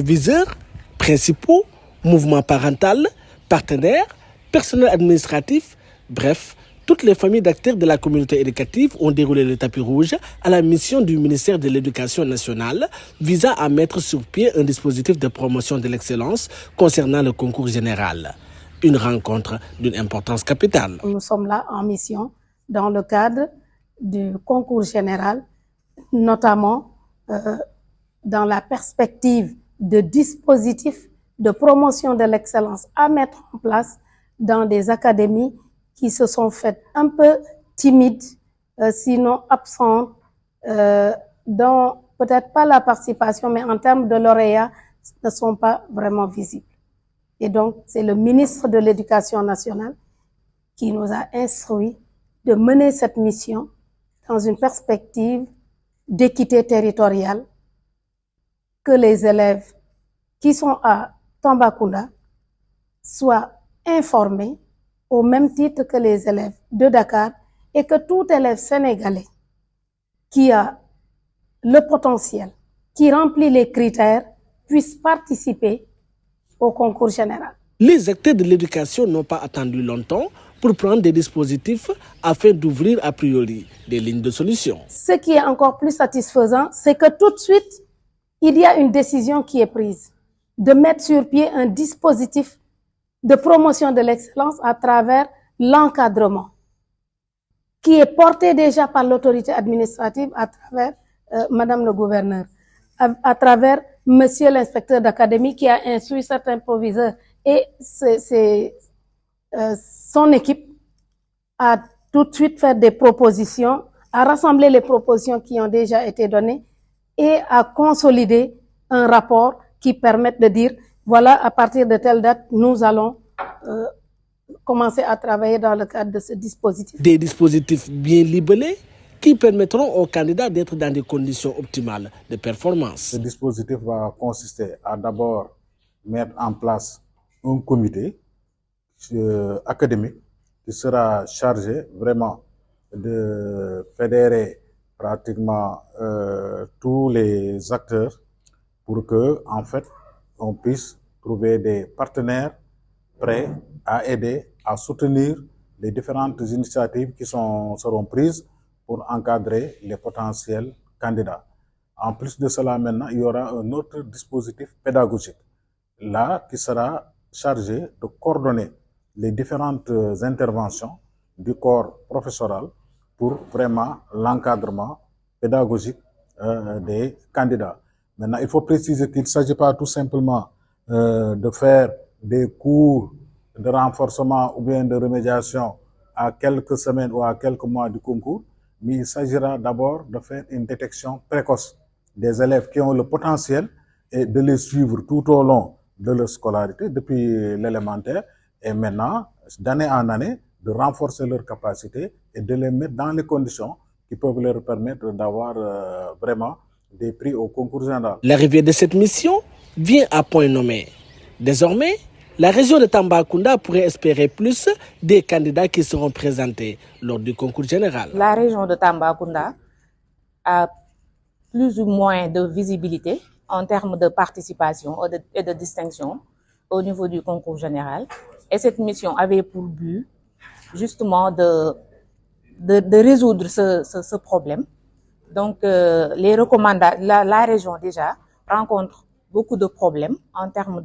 Viseurs principaux, mouvement parental, partenaires, personnel administratif, bref, toutes les familles d'acteurs de la communauté éducative ont déroulé le tapis rouge à la mission du ministère de l'Éducation nationale visant à mettre sur pied un dispositif de promotion de l'excellence concernant le concours général. Une rencontre d'une importance capitale. Nous sommes là en mission dans le cadre du concours général, notamment dans la perspective de dispositifs de promotion de l'excellence à mettre en place dans des académies qui se sont faites un peu timides, sinon absentes, dont peut-être pas la participation, mais en termes de lauréats, ne sont pas vraiment visibles. Et donc, c'est le ministre de l'Éducation nationale qui nous a instruit de mener cette mission dans une perspective d'équité territoriale, que les élèves qui sont à Tambacounda soient informés au même titre que les élèves de Dakar et que tout élève sénégalais qui a le potentiel, qui remplit les critères, puisse participer au concours général. Les acteurs de l'éducation n'ont pas attendu longtemps pour prendre des dispositifs afin d'ouvrir a priori des lignes de solution. Ce qui est encore plus satisfaisant, c'est que tout de suite, il y a une décision qui est prise de mettre sur pied un dispositif de promotion de l'excellence à travers l'encadrement qui est porté déjà par l'autorité administrative à travers Madame le gouverneur, à travers Monsieur l'inspecteur d'académie qui a instruit certains proviseurs et son équipe a tout de suite fait des propositions, a rassemblé les propositions qui ont déjà été données et a consolidé un rapport qui permet de dire voilà, à partir de telle date, nous allons commencer à travailler dans le cadre de ce dispositif. Des dispositifs bien libellés qui permettront aux candidats d'être dans des conditions optimales de performance. Ce dispositif va consister à d'abord mettre en place un comité académique qui sera chargé vraiment de fédérer pratiquement tous les acteurs pour que, en fait, on puisse trouver des partenaires prêts à aider, à soutenir les différentes initiatives qui seront prises pour encadrer les potentiels candidats. En plus de cela, maintenant, il y aura un autre dispositif pédagogique, là, qui sera chargé de coordonner les différentes interventions du corps professoral pour vraiment l'encadrement pédagogique des candidats. Maintenant, il faut préciser qu'il ne s'agit pas tout simplement de faire des cours de renforcement ou bien de remédiation à quelques semaines ou à quelques mois du concours, mais il s'agira d'abord de faire une détection précoce des élèves qui ont le potentiel et de les suivre tout au long de leur scolarité, depuis l'élémentaire, et maintenant, d'année en année, de renforcer leurs capacités et de les mettre dans les conditions qui peuvent leur permettre d'avoir vraiment des prix au concours général. L'arrivée de cette mission vient à point nommé. Désormais, la région de Tambacounda pourrait espérer plus des candidats qui seront présentés lors du concours général. La région de Tambacounda a plus ou moins de visibilité en termes de participation et de distinction au niveau du concours général. Et cette mission avait pour but justement de résoudre ce problème. Donc, la région déjà rencontre beaucoup de problèmes en termes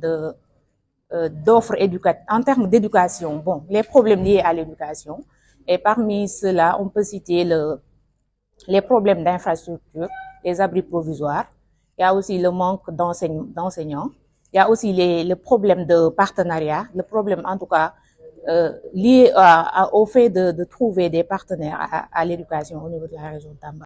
d'offres éducatives, en termes d'éducation. Bon, les problèmes liés à l'éducation. Et parmi ceux-là, on peut citer les problèmes d'infrastructure, les abris provisoires. Il y a aussi le manque d'enseignants. Il y a aussi le problème de partenariat, le problème en tout cas lié au fait de trouver des partenaires à l'éducation au niveau de la région de Tamba.